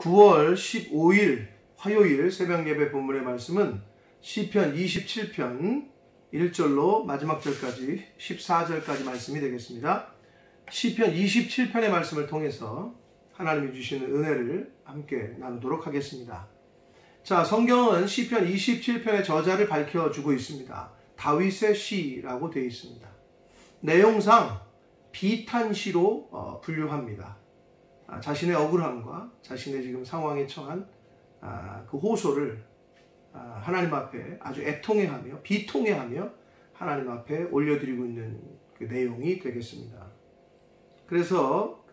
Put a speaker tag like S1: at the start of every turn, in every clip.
S1: 9월 15일 화요일 새벽 예배 본문의 말씀은 시편 27편 1절로 마지막 절까지 14절까지 말씀이 되겠습니다. 시편 27편의 말씀을 통해서 하나님이 주시는 은혜를 함께 나누도록 하겠습니다. 자, 성경은 시편 27편의 저자를 밝혀주고 있습니다. 다윗의 시라고 되어 있습니다. 내용상 비탄시로 분류합니다. 자신의 억울함과 자신의 지금 상황에 처한 그 호소를 하나님 앞에 아주 애통해하며 비통해하며 하나님 앞에 올려드리고 있는 그 내용이 되겠습니다. 그래서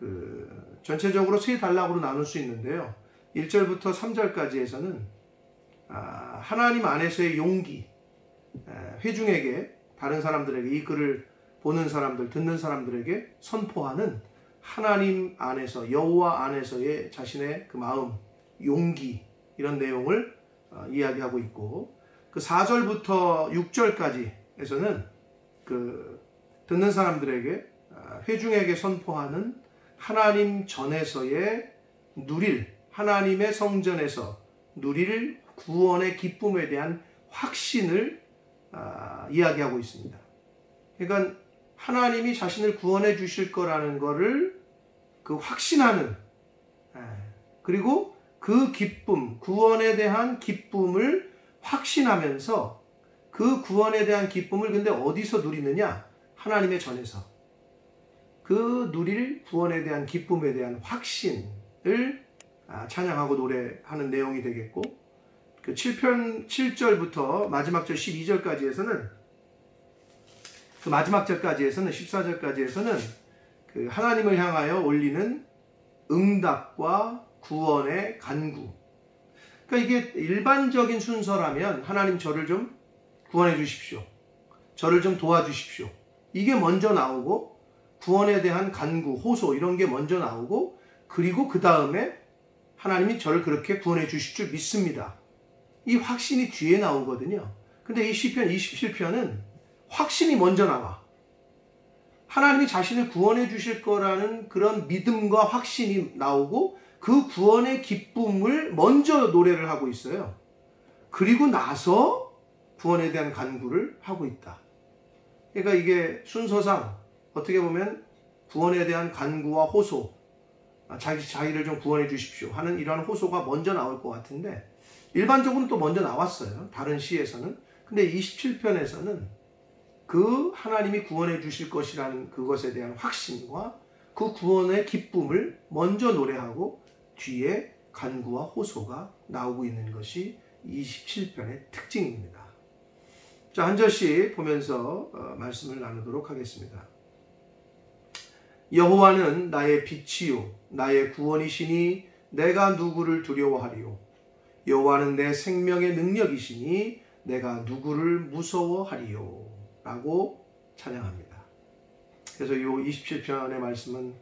S1: 전체적으로 세 단락으로 나눌 수 있는데요. 1절부터 3절까지에서는 하나님 안에서의 용기, 회중에게, 다른 사람들에게, 이 글을 보는 사람들, 듣는 사람들에게 선포하는 하나님 안에서, 여호와 안에서의 자신의 그 마음, 용기, 이런 내용을 이야기하고 있고, 그 4절부터 6절까지에서는 듣는 사람들에게, 회중에게 선포하는 하나님 전에서의 누릴, 하나님의 성전에서 누릴 구원의 기쁨에 대한 확신을 이야기하고 있습니다. 그러니까 하나님이 자신을 구원해 주실 거라는 것을 확신하는, 그리고 그 기쁨, 구원에 대한 기쁨을 확신하면서 그 구원에 대한 기쁨을 근데 어디서 누리느냐? 하나님의 전에서. 그 누릴 구원에 대한 기쁨에 대한 확신을 찬양하고 노래하는 내용이 되겠고, 그 7편 7절부터 마지막 절 12절까지에서는, 그 마지막 절까지에서는, 14절까지에서는 그 하나님을 향하여 올리는 응답과 구원의 간구. 그러니까 이게 일반적인 순서라면 하나님 저를 좀 구원해 주십시오, 저를 좀 도와주십시오, 이게 먼저 나오고, 구원에 대한 간구, 호소 이런 게 먼저 나오고, 그리고 그 다음에 하나님이 저를 그렇게 구원해 주실 줄 믿습니다, 이 확신이 뒤에 나오거든요. 근데 이 시편 27편은 확신이 먼저 나와. 하나님이 자신을 구원해 주실 거라는 그런 믿음과 확신이 나오고, 그 구원의 기쁨을 먼저 노래를 하고 있어요. 그리고 나서 구원에 대한 간구를 하고 있다. 그러니까 이게 순서상 어떻게 보면 구원에 대한 간구와 호소, 자기를 좀 구원해 주십시오 하는 이러한 호소가 먼저 나올 것 같은데, 일반적으로는 또 먼저 나왔어요, 다른 시에서는. 근데 27편에서는 그 하나님이 구원해 주실 것이라는 그것에 대한 확신과 그 구원의 기쁨을 먼저 노래하고 뒤에 간구와 호소가 나오고 있는 것이 27편의 특징입니다. 자, 한 절씩 보면서 말씀을 나누도록 하겠습니다. 여호와는 나의 빛이요 나의 구원이시니 내가 누구를 두려워하리요. 여호와는 내 생명의 능력이시니 내가 누구를 무서워하리요. 라고 찬양합니다. 그래서 이 27편의 말씀은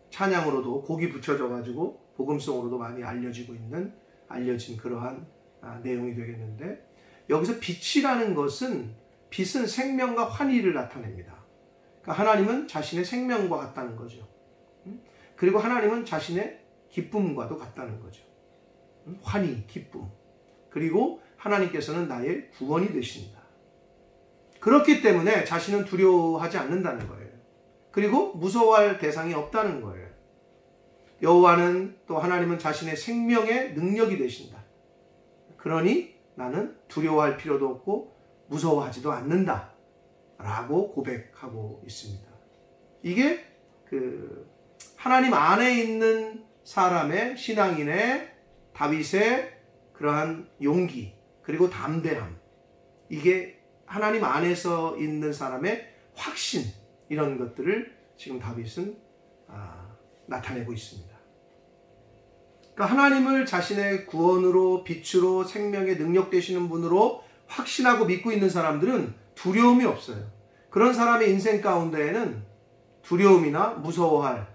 S1: 찬양으로도 곡이 붙여져 가지고 복음성으로도 많이 알려진 그러한 내용이 되겠는데, 여기서 빛이라는 것은, 빛은 생명과 환희를 나타냅니다. 그러니까 하나님은 자신의 생명과 같다는 거죠. 그리고 하나님은 자신의 기쁨과도 같다는 거죠. 환희, 기쁨. 그리고 하나님께서는 나의 구원이 되신다. 그렇기 때문에 자신은 두려워하지 않는다는 거예요. 그리고 무서워할 대상이 없다는 거예요. 여호와는, 또 하나님은 자신의 생명의 능력이 되신다. 그러니 나는 두려워할 필요도 없고 무서워하지도 않는다 라고 고백하고 있습니다. 이게 하나님 안에 있는 사람의, 신앙인의, 다윗의 그러한 용기, 그리고 담대함, 이게 하나님 안에서 있는 사람의 확신, 이런 것들을 지금 다윗은 나타내고 있습니다. 그러니까 하나님을 자신의 구원으로, 빛으로, 생명의 능력 되시는 분으로 확신하고 믿고 있는 사람들은 두려움이 없어요. 그런 사람의 인생 가운데에는 두려움이나 무서워할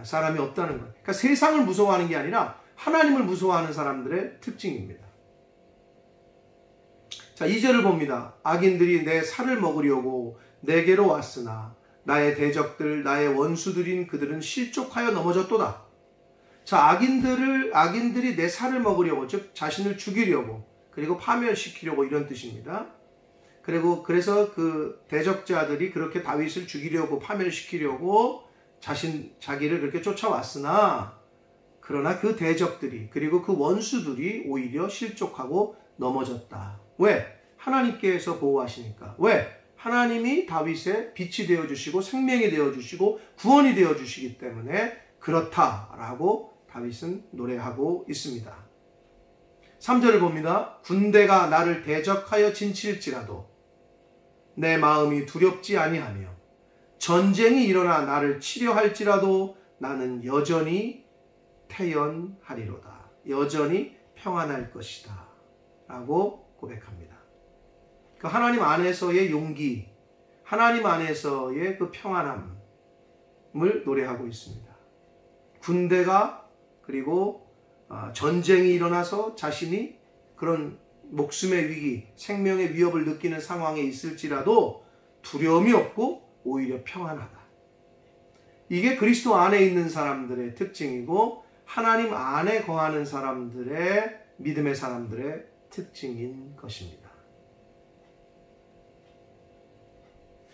S1: 사람이 없다는 거예요. 그러니까 세상을 무서워하는 게 아니라 하나님을 무서워하는 사람들의 특징입니다. 자, 2절을 봅니다. 악인들이 내 살을 먹으려고 내게로 왔으나 나의 대적들, 나의 원수들인 그들은 실족하여 넘어졌도다. 자, 악인들이 내 살을 먹으려고, 즉 자신을 죽이려고, 그리고 파멸시키려고, 이런 뜻입니다. 그래서 그 대적자들이 그렇게 다윗을 죽이려고, 파멸시키려고 자기를 그렇게 쫓아왔으나, 그러나 그 대적들이, 그리고 그 원수들이 오히려 실족하고 넘어졌다. 왜? 하나님께서 보호하시니까. 왜? 하나님이 다윗의 빛이 되어주시고 생명이 되어주시고 구원이 되어주시기 때문에 그렇다라고 다윗은 노래하고 있습니다. 3절을 봅니다. 군대가 나를 대적하여 진칠지라도 내 마음이 두렵지 아니하며 전쟁이 일어나 나를 치려할지라도 나는 여전히 태연하리로다. 여전히 평안할 것이다. 라고 고백합니다. 그 하나님 안에서의 용기, 하나님 안에서의 그 평안함을 노래하고 있습니다. 군대가 그리고 전쟁이 일어나서 자신이 그런 목숨의 위기, 생명의 위협을 느끼는 상황에 있을지라도 두려움이 없고 오히려 평안하다. 이게 그리스도 안에 있는 사람들의 특징이고 하나님 안에 거하는 사람들의 믿음의 사람들의 특징인 것입니다.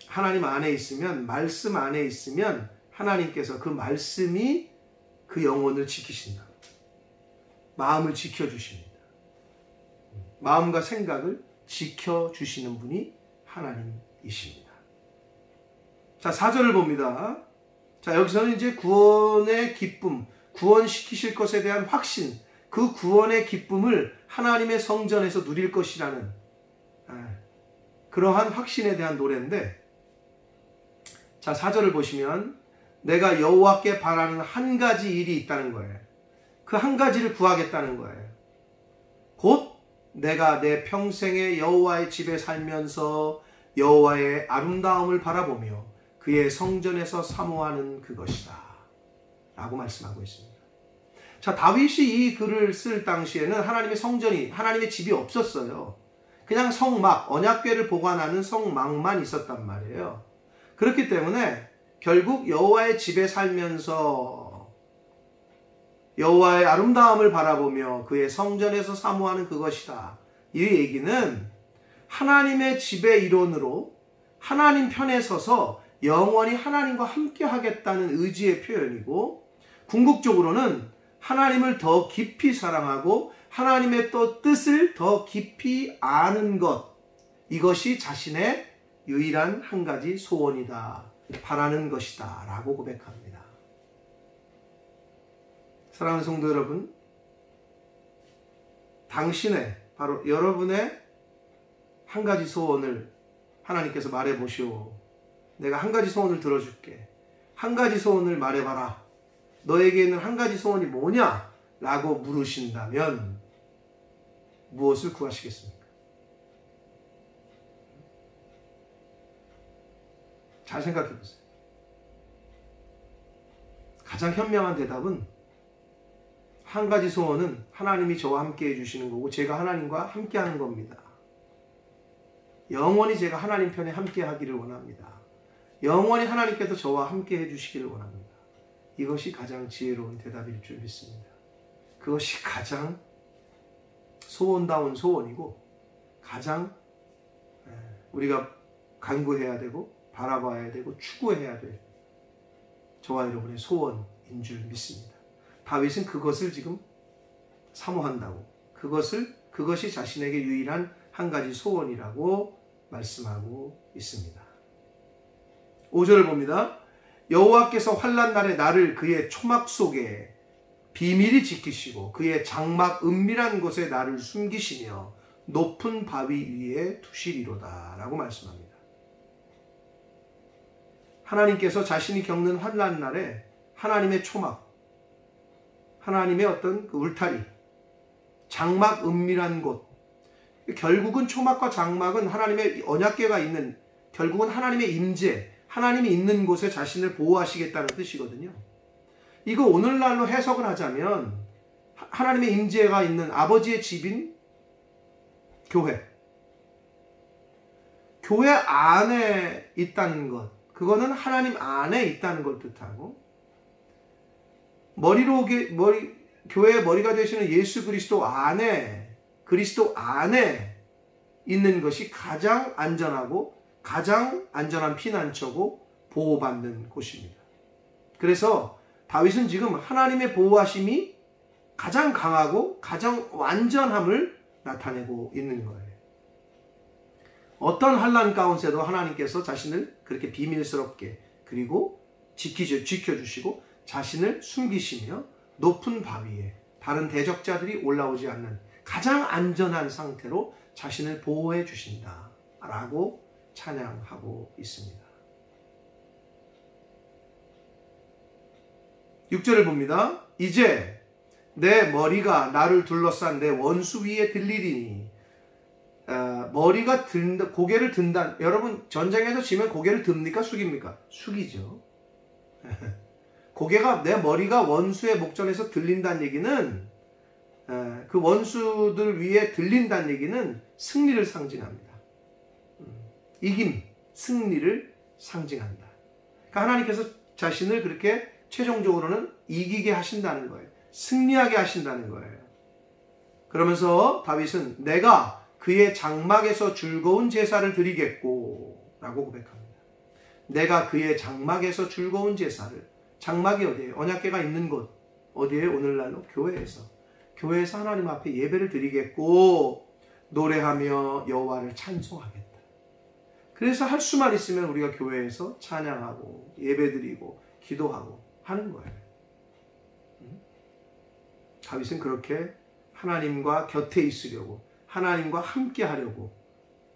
S1: 하나님 안에 있으면, 말씀 안에 있으면 하나님께서 그 말씀이 그 영혼을 지키신다. 마음을 지켜주십니다. 마음과 생각을 지켜주시는 분이 하나님이십니다. 자, 4절을 봅니다. 자, 여기서는 이제 구원의 기쁨, 구원시키실 것에 대한 확신, 그 구원의 기쁨을 하나님의 성전에서 누릴 것이라는 그러한 확신에 대한 노래인데, 자, 4절을 보시면 내가 여호와께 바라는 한 가지 일이 있다는 거예요. 그 한 가지를 구하겠다는 거예요. 곧 내가 내 평생에 여호와의 집에 살면서 여호와의 아름다움을 바라보며 그의 성전에서 사모하는 그것이다. 라고 말씀하고 있습니다. 자, 다윗이 이 글을 쓸 당시에는 하나님의 성전이, 하나님의 집이 없었어요. 그냥 성막, 언약궤를 보관하는 성막만 있었단 말이에요. 그렇기 때문에 결국 여호와의 집에 살면서 여호와의 아름다움을 바라보며 그의 성전에서 사모하는 그것이다. 이 얘기는 하나님의 집의 일원으로 하나님 편에 서서 영원히 하나님과 함께 하겠다는 의지의 표현이고, 궁극적으로는 하나님을 더 깊이 사랑하고 하나님의 또 뜻을 더 깊이 아는 것, 이것이 자신의 유일한 한 가지 소원이다, 바라는 것이다 라고 고백합니다. 사랑하는 성도 여러분, 당신의, 바로 여러분의 한 가지 소원을 하나님께서 말해보시오. 내가 한 가지 소원을 들어줄게. 한 가지 소원을 말해봐라. 너에게 있는 한 가지 소원이 뭐냐? 라고 물으신다면 무엇을 구하시겠습니까? 잘 생각해 보세요. 가장 현명한 대답은, 한 가지 소원은 하나님이 저와 함께 해주시는 거고 제가 하나님과 함께 하는 겁니다. 영원히 제가 하나님 편에 함께 하기를 원합니다. 영원히 하나님께서 저와 함께 해주시기를 원합니다. 이것이 가장 지혜로운 대답일 줄 믿습니다. 그것이 가장 소원다운 소원이고 가장 우리가 간구해야 되고 바라봐야 되고 추구해야 될 저와 여러분의 소원인 줄 믿습니다. 다윗은 그것을 지금 사모한다고, 그것이 자신에게 유일한 한 가지 소원이라고 말씀하고 있습니다. 5절을 봅니다. 여호와께서 환난 날에 나를 그의 초막 속에 비밀히 지키시고 그의 장막 은밀한 곳에 나를 숨기시며 높은 바위 위에 두시리로다 라고 말씀합니다. 하나님께서 자신이 겪는 환난 날에 하나님의 초막, 하나님의 어떤 그 울타리, 장막 은밀한 곳, 결국은 초막과 장막은 하나님의 언약궤가 있는, 결국은 하나님의 임재, 하나님이 있는 곳에 자신을 보호하시겠다는 뜻이거든요. 이거 오늘날로 해석을 하자면 하나님의 임재가 있는 아버지의 집인 교회 안에 있다는 것, 그거는 하나님 안에 있다는 걸 뜻하고, 교회의 머리가 되시는 예수 그리스도 안에 있는 것이 가장 안전하고 가장 안전한 피난처고 보호받는 곳입니다. 그래서 다윗은 지금 하나님의 보호하심이 가장 강하고 가장 완전함을 나타내고 있는 거예요. 어떤 환난 가운데도 하나님께서 자신을 그렇게 비밀스럽게 그리고 지켜주시고 자신을 숨기시며 높은 바위에 다른 대적자들이 올라오지 않는 가장 안전한 상태로 자신을 보호해 주신다 라고 찬양하고 있습니다. 6절을 봅니다. 이제 내 머리가 나를 둘러싼 내 원수 위에 들리리니. 머리가 든다, 고개를 든다. 여러분 전쟁에서 지면 고개를 듭니까? 숙입니까? 숙이죠. 내 머리가 원수의 목전에서 들린다는 얘기는 그 원수들 위에 들린다는 얘기는 승리를 상징합니다. 이김, 승리를 상징한다. 그러니까 하나님께서 자신을 그렇게 최종적으로는 이기게 하신다는 거예요. 승리하게 하신다는 거예요. 그러면서 다윗은 내가 그의 장막에서 즐거운 제사를 드리겠고 라고 고백합니다. 내가 그의 장막에서 즐거운 제사를. 장막이 어디예요? 언약궤가 있는 곳. 어디에? 오늘날로 교회에서 하나님 앞에 예배를 드리겠고 노래하며 여호와를 찬송하겠다. 그래서 할 수만 있으면 우리가 교회에서 찬양하고 예배드리고 기도하고 하는 거예요. 다윗은 그렇게 하나님과 곁에 있으려고 하나님과 함께 하려고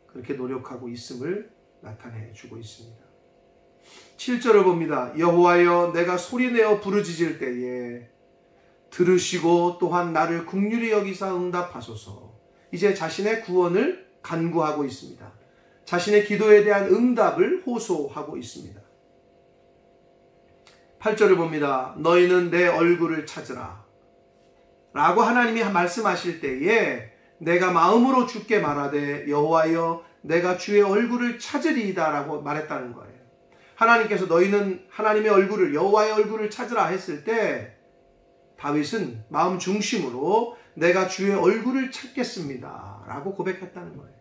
S1: 그렇게 노력하고 있음을 나타내 주고 있습니다. 7절을 봅니다. 여호와여 내가 소리내어 부르짖을 때에 들으시고 또한 나를 긍휼히 여기사 응답하소서. 이제 자신의 구원을 간구하고 있습니다. 자신의 기도에 대한 응답을 호소하고 있습니다. 8절을 봅니다. 너희는 내 얼굴을 찾으라 라고 하나님이 말씀하실 때에 내가 마음으로 주께 말하되 여호와여 내가 주의 얼굴을 찾으리이다 라고 말했다는 거예요. 하나님께서 너희는 하나님의 얼굴을 여호와의 얼굴을 찾으라 했을 때 다윗은 마음 중심으로 내가 주의 얼굴을 찾겠습니다 라고 고백했다는 거예요.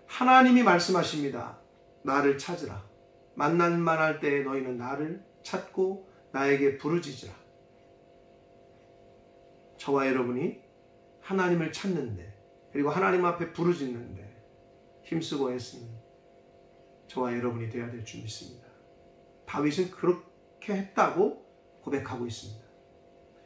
S1: 하나님이 말씀하십니다. 나를 찾으라. 만날만 할 때에 너희는 나를 찾고 나에게 부르짖으라. 저와 여러분이 하나님을 찾는데 그리고 하나님 앞에 부르짖는데 힘쓰고 애쓰는 저와 여러분이 되어야 될 줄 믿습니다. 다윗은 그렇게 했다고 고백하고 있습니다.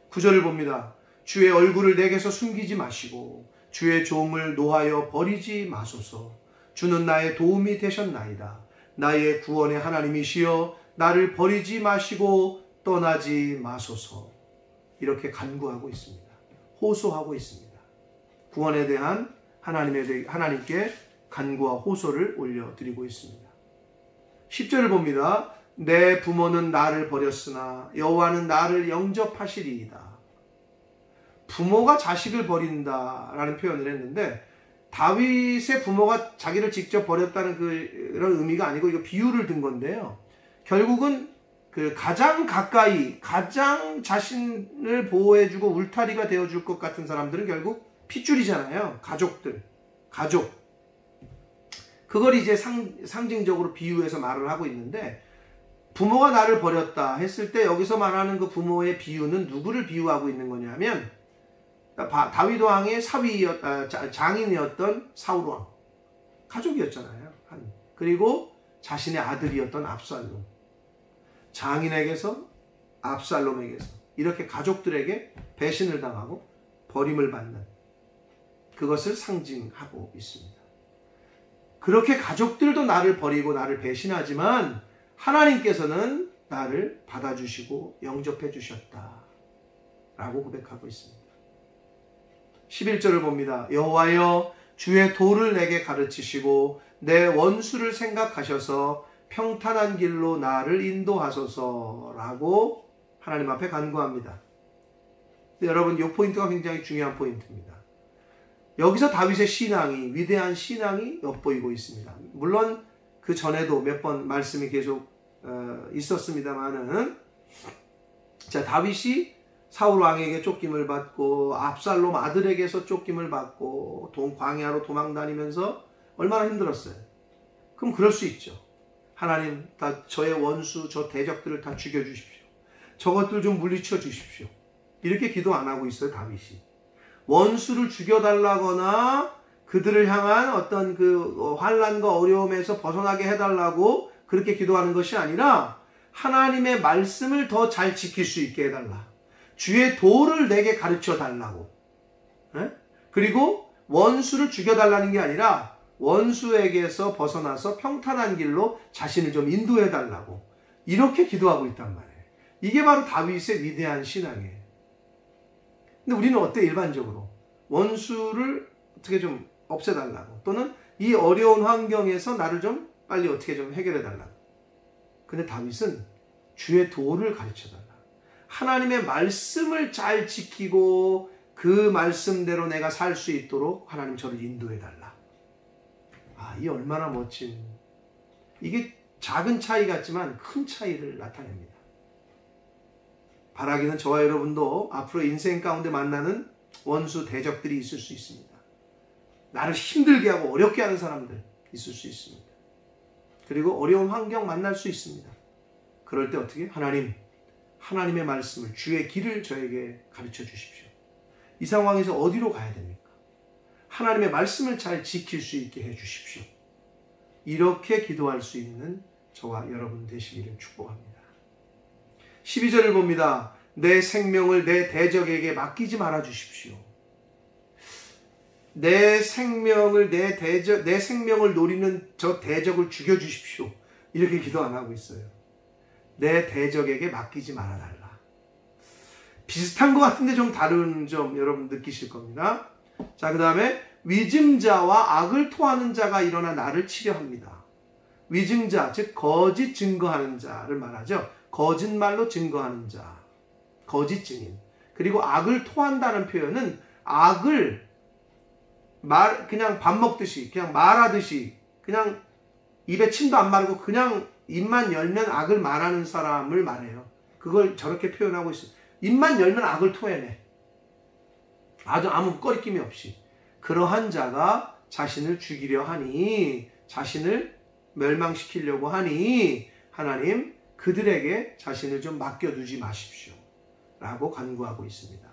S1: 9절을 봅니다. 주의 얼굴을 내게서 숨기지 마시고 주의 종을 노하여 버리지 마소서. 주는 나의 도움이 되셨나이다. 나의 구원의 하나님이시여 나를 버리지 마시고 떠나지 마소서. 이렇게 간구하고 있습니다. 호소하고 있습니다. 구원에 대한 하나님께 간구와 호소를 올려드리고 있습니다. 10절을 봅니다. 내 부모는 나를 버렸으나 여호와는 나를 영접하시리이다. 부모가 자식을 버린다라는 표현을 했는데 다윗의 부모가 자기를 직접 버렸다는 그런 의미가 아니고 이거 비유를 든 건데요. 결국은 그 가장 가까이 가장 자신을 보호해주고 울타리가 되어줄 것 같은 사람들은 결국 핏줄이잖아요. 가족. 그걸 이제 상징적으로 비유해서 말을 하고 있는데 부모가 나를 버렸다 했을 때 여기서 말하는 그 부모의 비유는 누구를 비유하고 있는 거냐면 다윗 왕의 장인이었던 사울 왕 가족이었잖아요. 그리고 자신의 아들이었던 압살롬 장인에게서 압살롬에게서 이렇게 가족들에게 배신을 당하고 버림을 받는 그것을 상징하고 있습니다. 그렇게 가족들도 나를 버리고 나를 배신하지만 하나님께서는 나를 받아주시고 영접해 주셨다 라고 고백하고 있습니다. 11절을 봅니다. 여호와여 주의 도를 내게 가르치시고 내 원수를 생각하셔서 평탄한 길로 나를 인도하소서라고 하나님 앞에 간구합니다. 여러분, 이 포인트가 굉장히 중요한 포인트입니다. 여기서 다윗의 신앙이, 위대한 신앙이 엿보이고 있습니다. 물론 그 전에도 몇 번 말씀이 계속 있었습니다만은 자, 다윗이 사울 왕에게 쫓김을 받고 압살롬 아들에게서 쫓김을 받고 광야로 도망다니면서 얼마나 힘들었어요. 그럼 그럴 수 있죠. 하나님, 다 저의 원수, 저 대적들을 다 죽여주십시오. 저것들 좀 물리쳐 주십시오. 이렇게 기도 안 하고 있어요, 다윗이. 원수를 죽여달라거나 그들을 향한 어떤 그 환난과 어려움에서 벗어나게 해달라고 그렇게 기도하는 것이 아니라 하나님의 말씀을 더 잘 지킬 수 있게 해달라. 주의 도를 내게 가르쳐 달라고. 그리고 원수를 죽여달라는 게 아니라 원수에게서 벗어나서 평탄한 길로 자신을 좀 인도해 달라고. 이렇게 기도하고 있단 말이에요. 이게 바로 다윗의 위대한 신앙이에요. 근데 우리는 어때? 일반적으로 원수를 어떻게 좀 없애달라고, 또는 이 어려운 환경에서 나를 좀 빨리 어떻게 좀 해결해 달라고. 근데 다윗은 주의 도를 가르쳐 달라. 하나님의 말씀을 잘 지키고 그 말씀대로 내가 살 수 있도록 하나님 저를 인도해 달라. 아, 이 얼마나 멋진, 이게 작은 차이 같지만 큰 차이를 나타냅니다. 바라기는 저와 여러분도 앞으로 인생 가운데 만나는 원수 대적들이 있을 수 있습니다. 나를 힘들게 하고 어렵게 하는 사람들 있을 수 있습니다. 그리고 어려운 환경 만날 수 있습니다. 그럴 때 어떻게? 하나님의 말씀을, 주의 길을 저에게 가르쳐 주십시오. 이 상황에서 어디로 가야 됩니까? 하나님의 말씀을 잘 지킬 수 있게 해 주십시오. 이렇게 기도할 수 있는 저와 여러분 되시기를 축복합니다. 12절을 봅니다. 내 생명을 내 대적에게 맡기지 말아 주십시오. 내 생명을 내 생명을 노리는 저 대적을 죽여 주십시오. 이렇게 기도 안 하고 있어요. 내 대적에게 맡기지 말아 달라. 비슷한 것 같은데 좀 다른 점 여러분 느끼실 겁니다. 자, 그 다음에 위증자와 악을 토하는 자가 일어나 나를 치려합니다. 위증자, 즉 거짓 증거하는 자를 말하죠. 거짓말로 증거하는 자, 거짓 증인. 그리고 악을 토한다는 표현은 악을 그냥 밥 먹듯이, 그냥 말하듯이, 그냥 입에 침도 안 마르고 그냥 입만 열면 악을 말하는 사람을 말해요. 그걸 저렇게 표현하고 있어요. 입만 열면 악을 토해내. 아무 꺼리낌이 없이. 그러한 자가 자신을 죽이려 하니, 자신을 멸망시키려고 하니 하나님 그들에게 자신을 좀 맡겨두지 마십시오. 라고 간구하고 있습니다.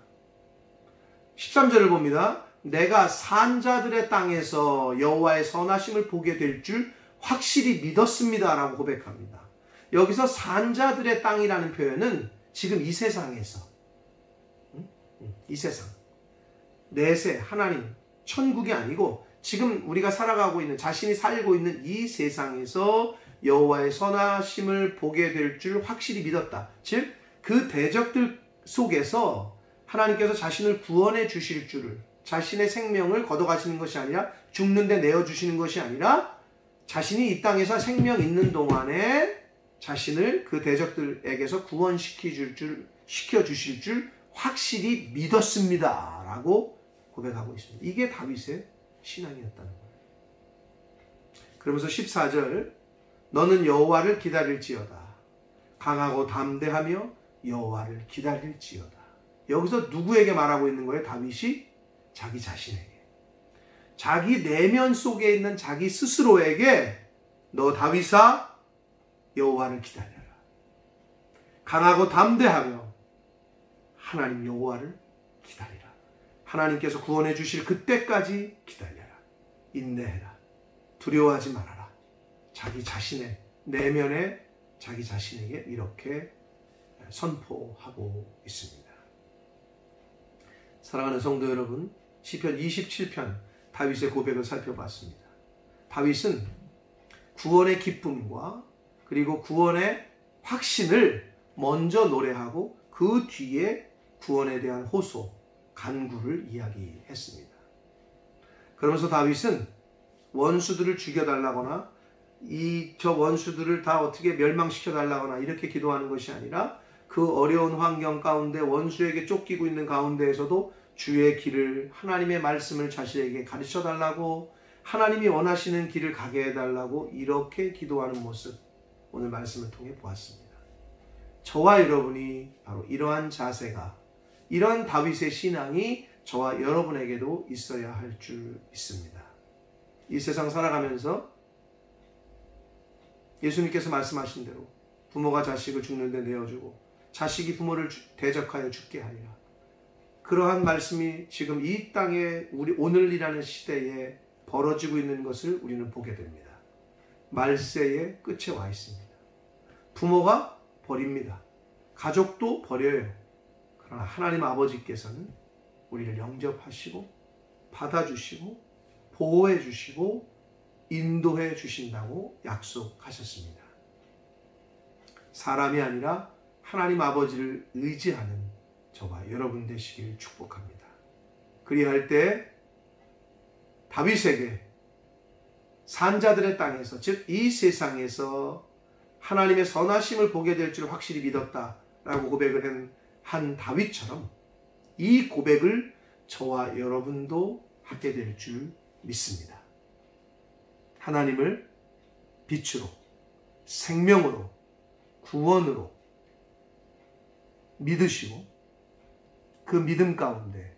S1: 13절을 봅니다. 내가 산자들의 땅에서 여호와의 선하심을 보게 될 줄 확실히 믿었습니다. 라고 고백합니다. 여기서 산자들의 땅이라는 표현은 지금 이 세상에서, 이 세상, 내세, 하나님, 천국이 아니고 지금 우리가 살아가고 있는, 자신이 살고 있는 이 세상에서 여호와의 선하심을 보게 될 줄 확실히 믿었다. 즉, 그 대적들 속에서 하나님께서 자신을 구원해 주실 줄을, 자신의 생명을 걷어가시는 것이 아니라, 죽는데 내어주시는 것이 아니라 자신이 이 땅에서 생명 있는 동안에 자신을 그 대적들에게서 시켜 주실 줄 확실히 믿었습니다. 라고 고백하고 있습니다. 이게 다윗의 신앙이었다는 거예요. 그러면서 14절, 너는 여호와를 기다릴지어다. 강하고 담대하며 여호와를 기다릴지어다. 여기서 누구에게 말하고 있는 거예요? 다윗이 자기 자신에게. 자기 내면 속에 있는 자기 스스로에게, 너 다윗아 여호와를 기다려라. 강하고 담대하며 하나님 여호와를 기다리라. 하나님께서 구원해 주실 그때까지 기다려라. 인내해라. 두려워하지 말아라. 자기 자신의 내면에 자기 자신에게 이렇게 선포하고 있습니다. 사랑하는 성도 여러분, 시편 27편 다윗의 고백을 살펴봤습니다. 다윗은 구원의 기쁨과 그리고 구원의 확신을 먼저 노래하고 그 뒤에 구원에 대한 호소, 간구를 이야기했습니다. 그러면서 다윗은 원수들을 죽여달라거나 저 원수들을 다 어떻게 멸망시켜달라거나 이렇게 기도하는 것이 아니라 그 어려운 환경 가운데 원수에게 쫓기고 있는 가운데에서도 주의 길을, 하나님의 말씀을 자신에게 가르쳐달라고, 하나님이 원하시는 길을 가게 해달라고 이렇게 기도하는 모습, 오늘 말씀을 통해 보았습니다. 저와 여러분이 바로 이러한 자세가, 이러한 다윗의 신앙이 저와 여러분에게도 있어야 할 줄 믿습니다. 이 세상 살아가면서 예수님께서 말씀하신 대로 부모가 자식을 죽는 데 내어주고 자식이 부모를 대적하여 죽게 하리라. 그러한 말씀이 지금 이 땅에 우리 오늘이라는 시대에 벌어지고 있는 것을 우리는 보게 됩니다. 말세의 끝에 와 있습니다. 부모가 버립니다. 가족도 버려요. 그러나 하나님 아버지께서는 우리를 영접하시고 받아주시고 보호해 주시고 인도해 주신다고 약속하셨습니다. 사람이 아니라 하나님 아버지를 의지하는 저와 여러분 되시길 축복합니다. 그리할 때 다윗에게 산자들의 땅에서, 즉 이 세상에서 하나님의 선하심을 보게 될 줄 확실히 믿었다라고 고백을 한 다윗처럼 이 고백을 저와 여러분도 하게 될 줄 믿습니다. 하나님을 빛으로, 생명으로, 구원으로 믿으시고 그 믿음 가운데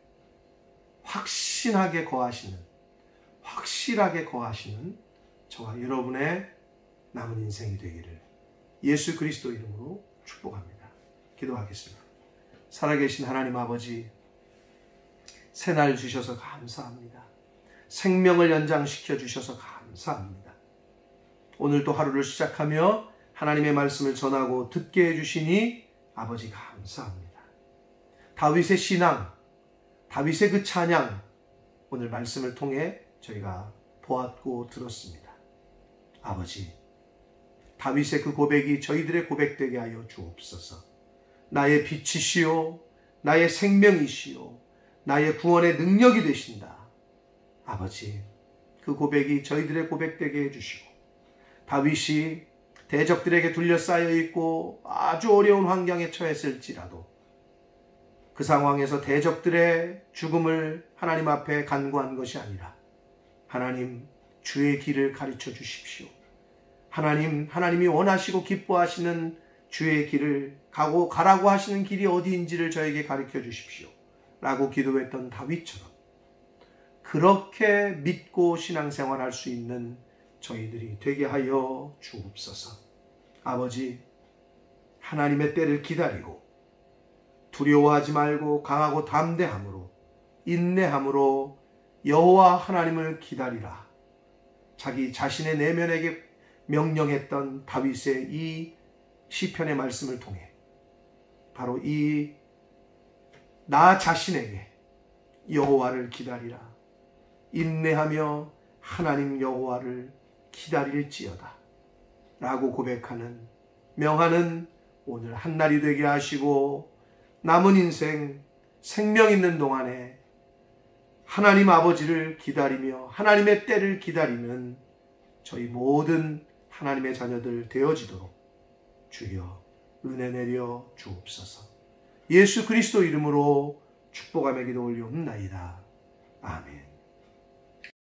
S1: 확실하게 거하시는 저와 여러분의 남은 인생이 되기를 예수 그리스도 이름으로 축복합니다. 기도하겠습니다. 살아계신 하나님 아버지, 새날 주셔서 감사합니다. 생명을 연장시켜 주셔서 감사합니다. 오늘도 하루를 시작하며 하나님의 말씀을 전하고 듣게 해주시니 아버지 감사합니다. 다윗의 신앙, 다윗의 그 찬양, 오늘 말씀을 통해 저희가 보았고 들었습니다. 아버지, 다윗의 그 고백이 저희들의 고백되게 하여 주옵소서. 나의 빛이시오, 나의 생명이시오, 나의 구원의 능력이 되신다. 아버지, 그 고백이 저희들의 고백되게 해주시고 다윗이 대적들에게 둘러싸여 있고 아주 어려운 환경에 처했을지라도 그 상황에서 대적들의 죽음을 하나님 앞에 간구한 것이 아니라 하나님, 주의 길을 가르쳐 주십시오. 하나님이 원하시고 기뻐하시는 주의 길을 가라고 하시는 길이 어디인지를 저에게 가르쳐 주십시오. 라고 기도했던 다윗처럼 그렇게 믿고 신앙생활할 수 있는 저희들이 되게 하여 주옵소서. 아버지, 하나님의 때를 기다리고 두려워하지 말고 강하고 담대함으로 인내함으로 여호와 하나님을 기다리라. 자기 자신의 내면에게 명령했던 다윗의 이 시편의 말씀을 통해 바로 이 나 자신에게 여호와를 기다리라. 인내하며 하나님 여호와를 기다릴지어다 라고 고백하는, 명하는 오늘 한날이 되게 하시고 남은 인생 생명 있는 동안에 하나님 아버지를 기다리며 하나님의 때를 기다리는 저희 모든 하나님의 자녀들 되어지도록 주여 은혜 내려 주옵소서. 예수 그리스도 이름으로 축복하며 기도 올리옵나이다. 아멘.